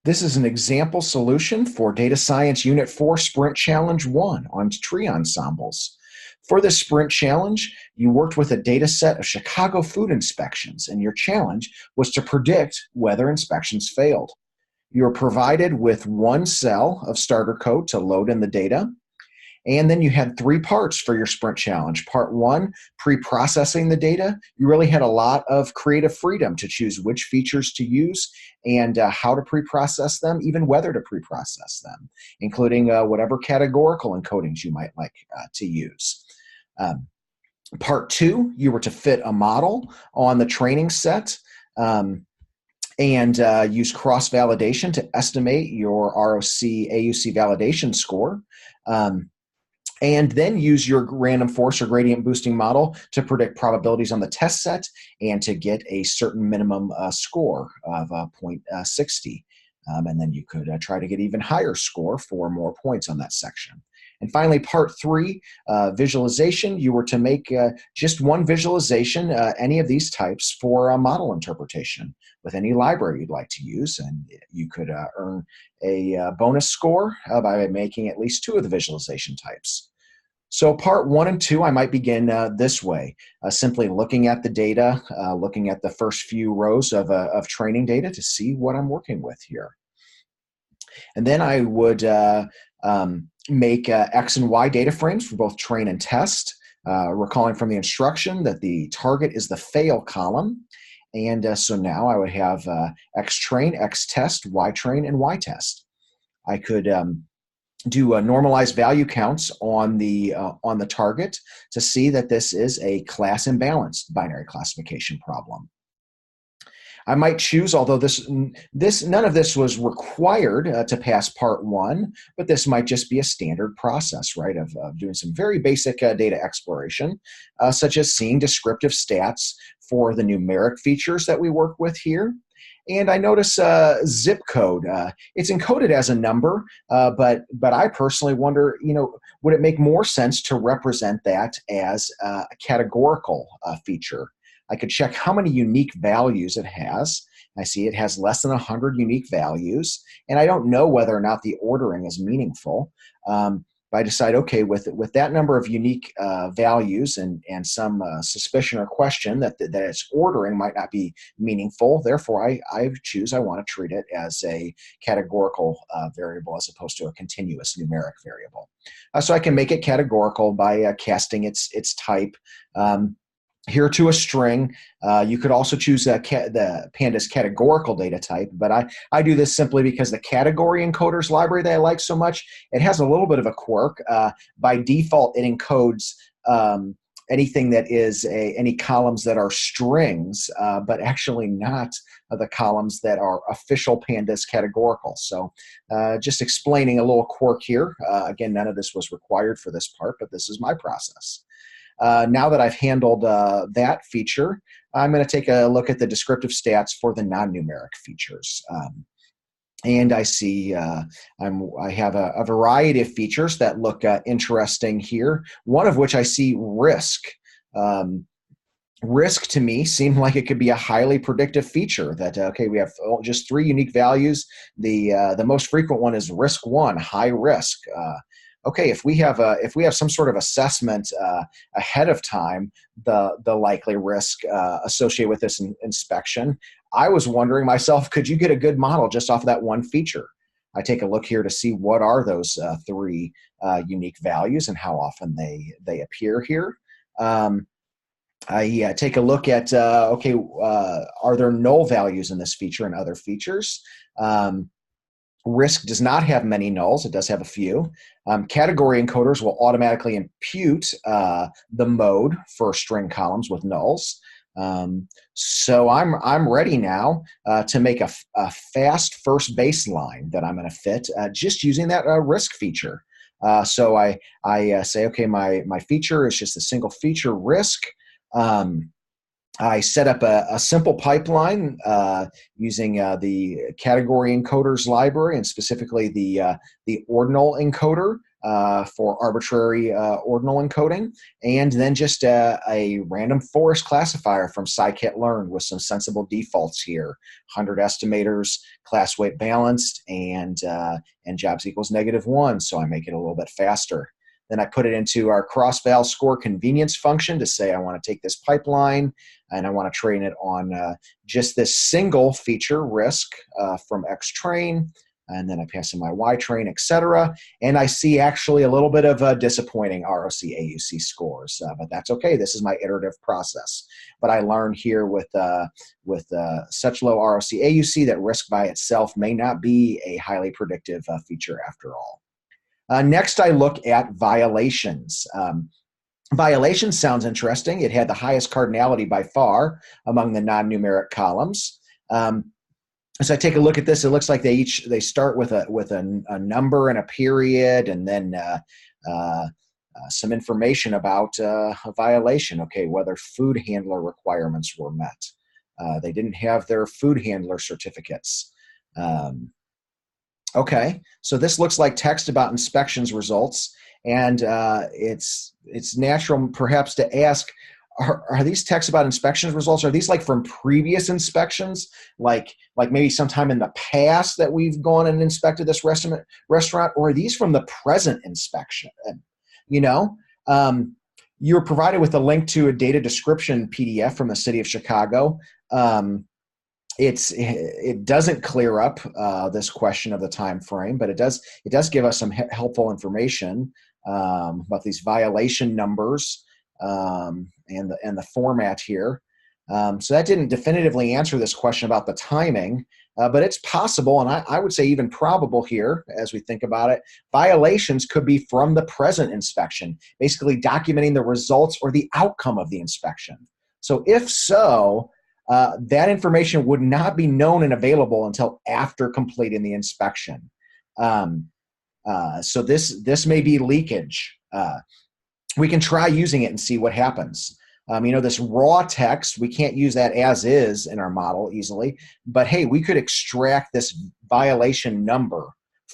This is an example solution for Data Science Unit 4 Sprint Challenge 1 on tree ensembles. For this sprint challenge, you worked with a data set of Chicago food inspections, and your challenge was to predict whether inspections failed. You were provided with one cell of starter code to load in the data. And then you had three parts for your sprint challenge. Part one, pre-processing the data. You really had a lot of creative freedom to choose which features to use and how to pre-process them, even whether to pre-process them, including whatever categorical encodings you might like to use. Part two, you were to fit a model on the training set. And use cross-validation to estimate your ROC AUC validation score. And then use your random forest or gradient boosting model to predict probabilities on the test set and to get a certain minimum score of 0.60. And then you could try to get even higher score for more points on that section. And finally, part three, visualization. You were to make just one visualization, any of these types, for model interpretation with any library you'd like to use. And you could earn a bonus score by making at least two of the visualization types. So part one and two, I might begin this way, simply looking at the data, looking at the first few rows of training data to see what I'm working with here. And then I would make X and Y data frames for both train and test, recalling from the instruction that the target is the fail column. And so now I would have X train, X test, Y train, and Y test. I could do normalized value counts on the target to see that this is a class imbalanced binary classification problem. I might choose, although none of this was required to pass part one, but this might just be a standard process, right, of doing some very basic data exploration, such as seeing descriptive stats for the numeric features that we work with here. And I notice zip code. It's encoded as a number, but I personally wonder, would it make more sense to represent that as a categorical feature? I could check how many unique values it has. I see it has less than 100 unique values, and I don't know whether or not the ordering is meaningful. But I decide, okay, with that number of unique values and some suspicion or question that its ordering might not be meaningful, therefore I choose I want to treat it as a categorical variable as opposed to a continuous numeric variable. So I can make it categorical by casting its type here to a string. You could also choose the pandas categorical data type, but I do this simply because the category encoders library that I like so much, it has a little bit of a quirk. By default, it encodes anything that is any columns that are strings, but actually not the columns that are official pandas categorical. So just explaining a little quirk here. Again, none of this was required for this part, but this is my process. Now that I've handled that feature, I'm going to take a look at the descriptive stats for the non-numeric features. And I see I have a variety of features that look interesting here, one of which I see risk. Risk to me seemed like it could be a highly predictive feature that, okay, we have just three unique values. The most frequent one is risk one, high risk. Okay, if we have some sort of assessment ahead of time, the likely risk associated with this inspection, I was wondering myself, could you get a good model just off of that one feature? I take a look here to see what are those three unique values and how often they appear here. I take a look at, okay, are there null values in this feature and other features? Risk does not have many nulls. It does have a few. Category encoders will automatically impute the mode for string columns with nulls. So I'm ready now to make a fast first baseline that I'm going to fit just using that risk feature. So I say, okay, my feature is just a single feature risk. I set up a simple pipeline using the category encoders library and specifically the ordinal encoder for arbitrary ordinal encoding, and then just a random forest classifier from scikit-learn with some sensible defaults here: 100 estimators, class weight balanced, and jobs equals -1, so I make it a little bit faster. Then I put it into our cross-val score convenience function to say I want to take this pipeline and I want to train it on just this single feature risk from X train, and then I pass in my Y train, etc. And I see actually a little bit of disappointing ROC AUC scores, but that's okay. This is my iterative process. But I learned here with such low ROC AUC that risk by itself may not be a highly predictive feature after all. Next, I look at violations. Violations sounds interesting. It had the highest cardinality by far among the non-numeric columns. So I take a look at this. It looks like they start with a number and a period, and then some information about a violation. Okay, whether food handler requirements were met. They didn't have their food handler certificates. Okay, so this looks like text about inspections results, and it's natural perhaps to ask, are these texts about inspections results, are these like from previous inspections, like maybe sometime in the past that we've gone and inspected this restaurant, or are these from the present inspection? You know, you're provided with a link to a data description PDF from the city of Chicago. It doesn't clear up this question of the time frame, but it does give us some helpful information about these violation numbers and the format here. So that didn't definitively answer this question about the timing, but it's possible, and I would say even probable here as we think about it. Violations could be from the present inspection, basically documenting the results or the outcome of the inspection. So if so, that information would not be known and available until after completing the inspection. So this may be leakage. We can try using it and see what happens. This raw text, we can't use that as is in our model easily, but hey, we could extract this violation number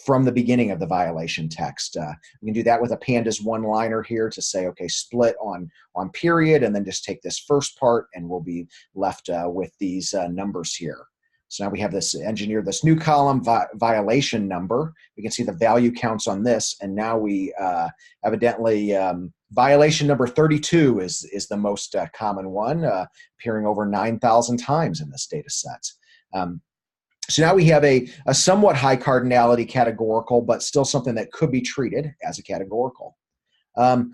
from the beginning of the violation text. We can do that with a pandas one-liner here to say, okay, split on period, and then just take this first part, and we'll be left with these numbers here. So now we have this engineered this new column, violation number. We can see the value counts on this, and now we evidently violation number 32 is the most common one, appearing over 9,000 times in this data set. So now we have a somewhat high cardinality categorical, but still something that could be treated as a categorical.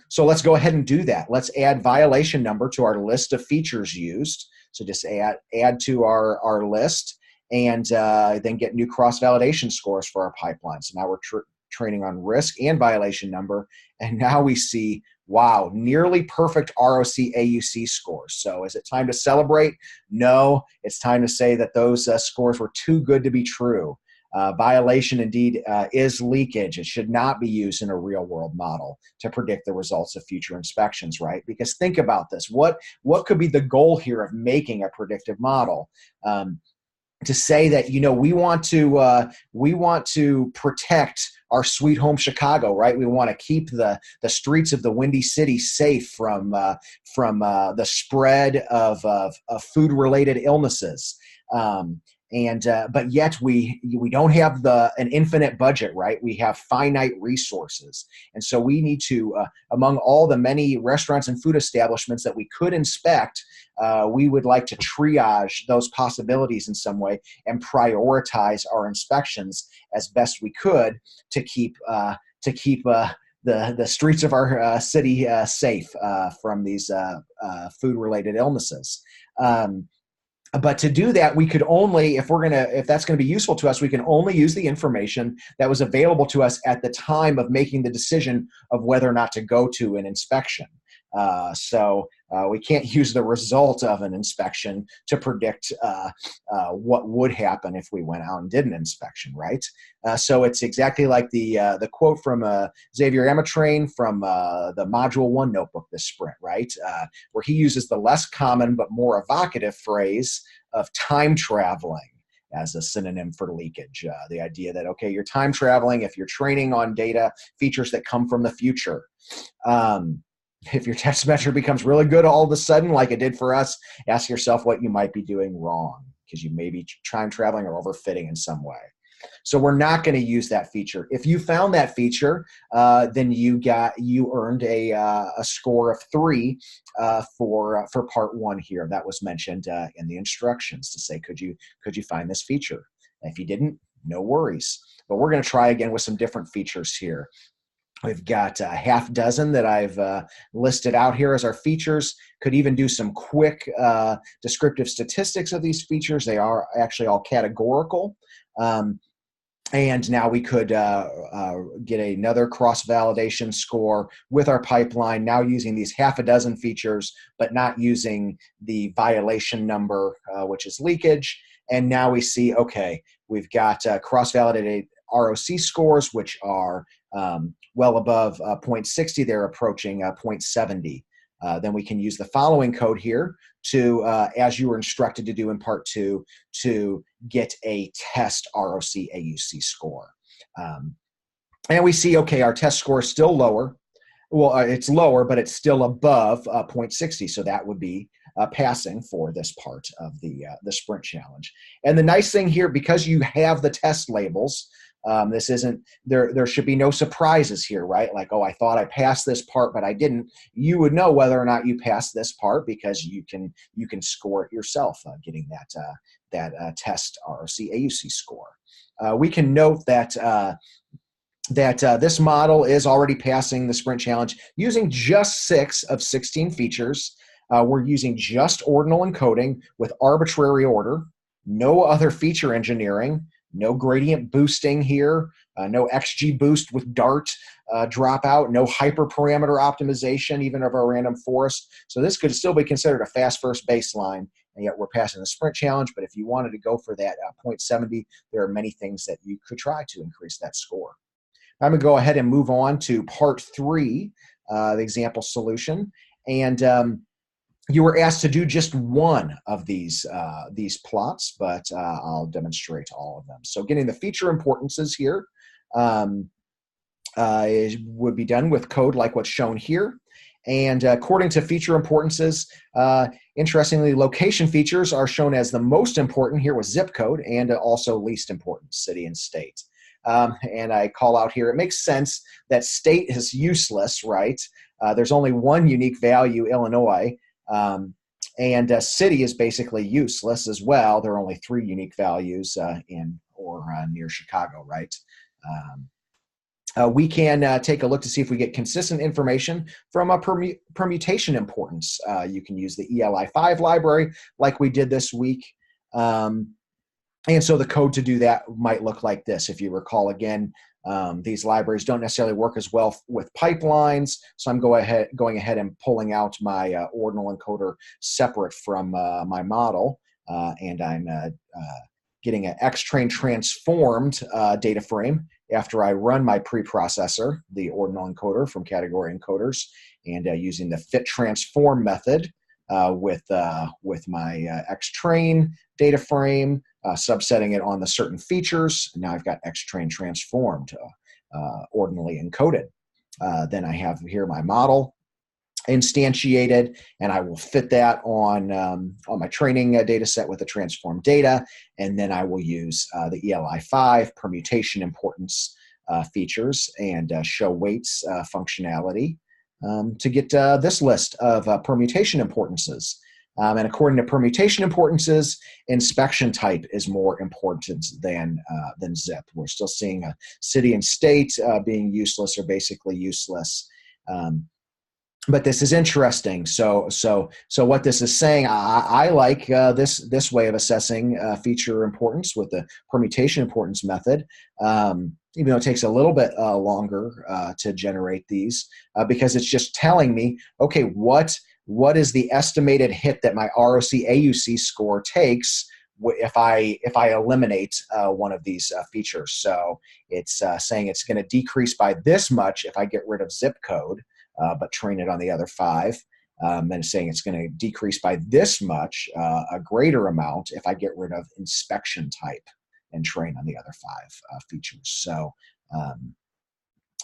So let's go ahead and do that. Let's add violation number to our list of features used. So just add to our list, and then get new cross-validation scores for our pipeline. So now we're training on risk and violation number, and now we see, wow, nearly perfect ROC AUC scores. So is it time to celebrate? No, it's time to say that those scores were too good to be true. Violation indeed is leakage. It should not be used in a real-world model to predict the results of future inspections, right? Because think about this. What could be the goal here of making a predictive model? To say that, we want to protect our sweet home Chicago, right? We want to keep the streets of the Windy City safe from the spread of food-related illnesses. But yet we don't have an infinite budget, right? We have finite resources. And so we need to, among all the many restaurants and food establishments that we could inspect, we would like to triage those possibilities in some way and prioritize our inspections as best we could to keep the streets of our city safe from these food-related illnesses. But to do that, we could only, if that's going to be useful to us, we can only use the information that was available to us at the time of making the decision of whether or not to go to an inspection. So we can't use the result of an inspection to predict what would happen if we went out and did an inspection, right? So it's exactly like the quote from Xavier Amatrain from the Module 1 notebook this sprint, right? Where he uses the less common but more evocative phrase of time traveling. as a synonym for leakage. The idea that, okay, you're time traveling if you're training on data features that come from the future. If your test measure becomes really good all of a sudden, like it did for us, ask yourself what you might be doing wrong, because you may be time traveling or overfitting in some way. So we're not going to use that feature. If you found that feature, then you earned a score of 3 for part 1 here. That was mentioned in the instructions to say, could you find this feature? If you didn't, no worries. But we're going to try again with some different features here. We've got a half dozen that I've listed out here as our features. Could even do some quick descriptive statistics of these features. They are actually all categorical. And now we could get another cross-validation score with our pipeline, now using these half a dozen features, but not using the violation number, which is leakage. And now we see, okay, we've got cross-validated ROC scores, which are well above 0.60. They're approaching 0.70. Then we can use the following code here to, as you were instructed to do in part 2, to get a test ROC AUC score. And we see, okay, our test score is still lower. Well, it's lower, but it's still above 0.60. So that would be passing for this part of the sprint challenge. And the nice thing here, because you have the test labels, this isn't, there should be no surprises here, right? Like, oh, I thought I passed this part, but I didn't. You would know whether or not you passed this part because you can score it yourself, getting that test ROC AUC score. We can note that this model is already passing the sprint challenge using just 6 of 16 features. We're using just ordinal encoding with arbitrary order, no other feature engineering, no gradient boosting here, no XGBoost with Dart dropout, no hyperparameter optimization, even of our random forest. So this could still be considered a fast first baseline, and yet we're passing the sprint challenge. But if you wanted to go for that 0.70, there are many things that you could try to increase that score. I'm going to go ahead and move on to part 3, the example solution. And you were asked to do just one of these plots, but I'll demonstrate all of them. So getting the feature importances here would be done with code like what's shown here. And according to feature importances, interestingly, location features are shown as the most important here with zip code, and also least important, city and state. And I call out here, it makes sense that state is useless, right? There's only one unique value, Illinois, and city is basically useless as well. There are only 3 unique values in or near Chicago, right? We can take a look to see if we get consistent information from a permutation importance. You can use the ELI5 library like we did this week. And so the code to do that might look like this. If you recall again, these libraries don't necessarily work as well with pipelines. So I'm going ahead and pulling out my ordinal encoder separate from my model. And I'm getting an X-train transformed data frame after I run my preprocessor, the ordinal encoder from category encoders, and using the fit transform method with my X-train data frame, subsetting it on the certain features. Now I've got X-train transformed, ordinally encoded. Then I have here my model instantiated, and I will fit that on my training data set with the transformed data, and then I will use the ELI5 permutation importance features and show weights functionality to get this list of permutation importances. And according to permutation importances, inspection type is more important than zip. We're still seeing a city and state being useless or basically useless. But this is interesting. So what this is saying, I like this way of assessing feature importance with the permutation importance method, even though it takes a little bit longer to generate these, because it's just telling me, okay, what is the estimated hit that my ROC AUC score takes if I eliminate one of these features. So it's saying it's going to decrease by this much if I get rid of zip code, but train it on the other 5. and saying it's going to decrease by this much, a greater amount, if I get rid of inspection type and train on the other 5 features.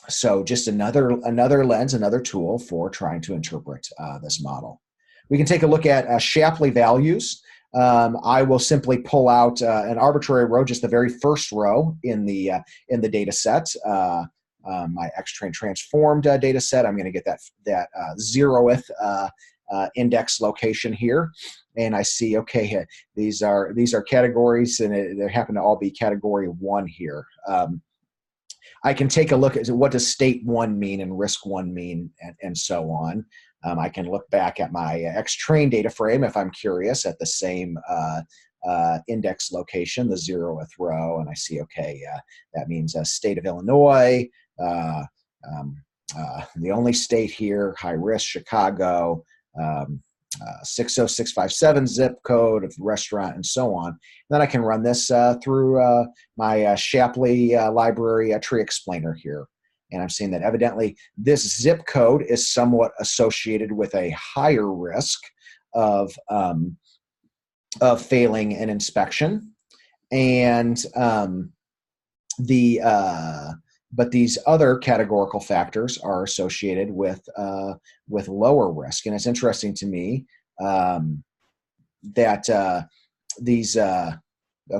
So just another lens, another tool for trying to interpret this model. We can take a look at Shapley values. I will simply pull out an arbitrary row, just the very first row in the data set. My X-train transformed data set. I'm going to get that 0th index location here, and I see, okay, these are categories, and they happen to all be category 1 here. I can take a look at what does state 1 mean and risk 1 mean, and so on. I can look back at my X-train data frame if I'm curious at the same index location, the 0th row, and I see, okay, that means state of Illinois, the only state here, high risk, Chicago, 60657 zip code of restaurant, and so on. And then I can run this through my Shapley library tree explainer here. And I'm seeing that evidently this zip code is somewhat associated with a higher risk of failing an inspection. And but these other categorical factors are associated with lower risk. And it's interesting to me that these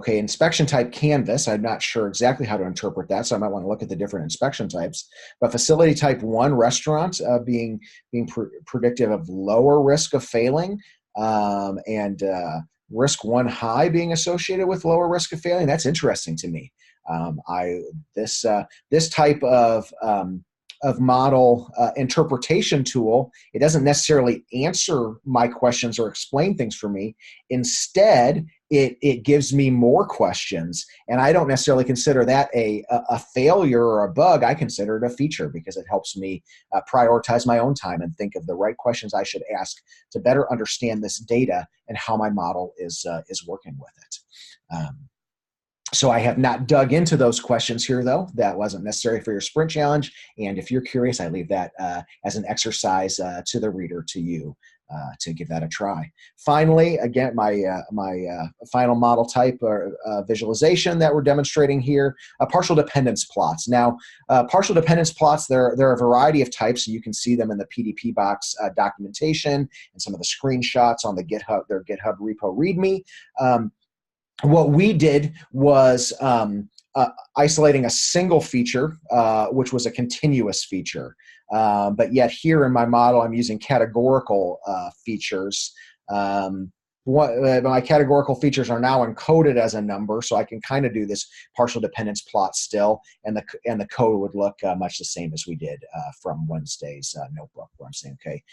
inspection type canvas, I'm not sure exactly how to interpret that, so I might want to look at the different inspection types. But facility type 1 restaurant being predictive of lower risk of failing, and risk 1 high being associated with lower risk of failing. That's interesting to me. This type of model interpretation tool, it doesn't necessarily answer my questions or explain things for me. Instead, it gives me more questions, and I don't necessarily consider that a failure or a bug. I consider it a feature because it helps me prioritize my own time and think of the right questions I should ask to better understand this data and how my model is working with it. So I have not dug into those questions here, though. That wasn't necessary for your sprint challenge. And if you're curious, I leave that as an exercise to the reader, to you, to give that a try. Finally, again, my final model type or visualization that we're demonstrating here, partial dependence plots. Now, partial dependence plots, there are a variety of types. So you can see them in the PDP box documentation and some of the screenshots on the their GitHub repo README. What we did was isolating a single feature, which was a continuous feature. But yet here in my model, I'm using categorical features. My categorical features are now encoded as a number, so I can kind of do this partial dependence plot still, and the code would look much the same as we did from Wednesday's notebook, where I'm saying, okay,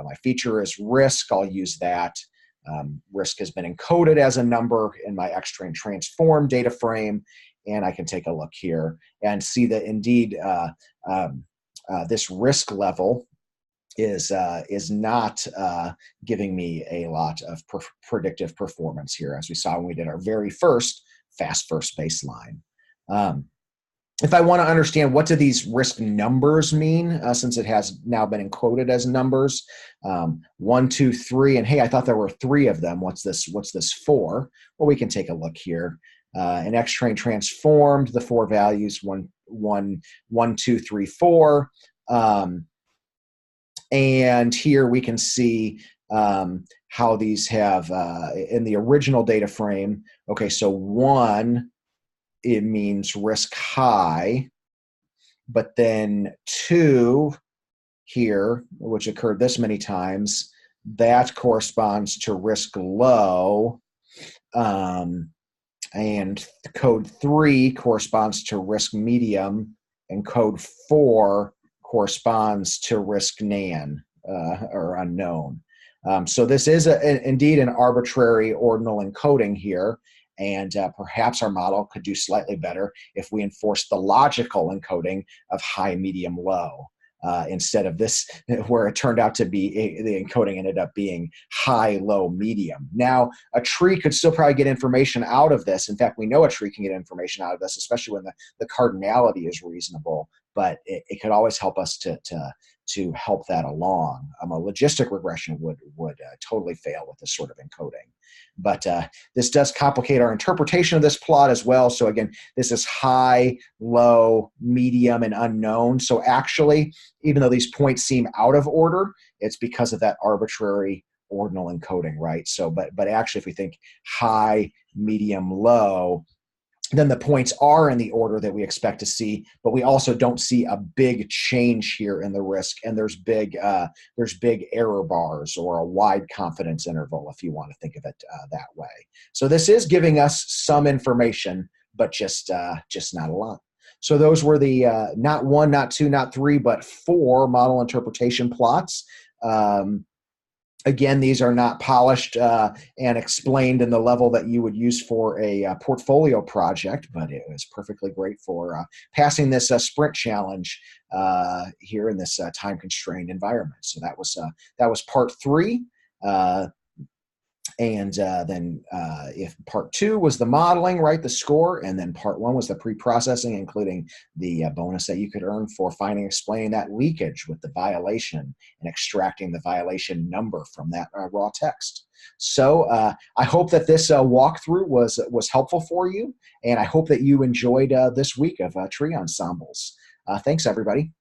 my feature is risk, I'll use that. Risk has been encoded as a number in my X-train transform data frame, and I can take a look here and see that indeed this risk level is not giving me a lot of predictive performance here, as we saw when we did our very first fast first baseline. If I want to understand what do these risk numbers mean, since it has now been encoded as numbers, 1, 2, 3, and hey, I thought there were 3 of them. What's this for? Well, we can take a look here. An X-train transformed the 4 values 1, 2, 3, 4, and here we can see how these have in the original data frame. Okay, so 1. It means risk high, but then 2 here, which occurred this many times, that corresponds to risk low, and code 3 corresponds to risk medium, and code 4 corresponds to risk nan, or unknown. So this is indeed an arbitrary ordinal encoding here. And perhaps our model could do slightly better if we enforce the logical encoding of high, medium, low. instead of this, where it turned out to be the encoding ended up being high, low, medium. Now, a tree could still probably get information out of this. In fact, we know a tree can get information out of this, especially when the cardinality is reasonable, but it could always help us to help that along. A logistic regression would totally fail with this sort of encoding. But this does complicate our interpretation of this plot as well. So again, this is high, low, medium, and unknown. So actually, even though these points seem out of order, it's because of that arbitrary ordinal encoding, right? So, but actually, if we think high, medium, low, then the points are in the order that we expect to see, but we also don't see a big change here in the risk, and there's big error bars or a wide confidence interval, if you want to think of it that way. So this is giving us some information, but just not a lot. So those were the not one, not two, not three, but four model interpretation plots. Again, these are not polished and explained in the level that you would use for a portfolio project, but it was perfectly great for passing this sprint challenge here in this time-constrained environment. So that was part 3. And then if part 2 was the modeling, right, the score, and then part 1 was the pre-processing, including the bonus that you could earn for finding, explaining that leakage with the violation and extracting the violation number from that raw text. So I hope that this walkthrough was helpful for you, and I hope that you enjoyed this week of tree ensembles. Thanks, everybody.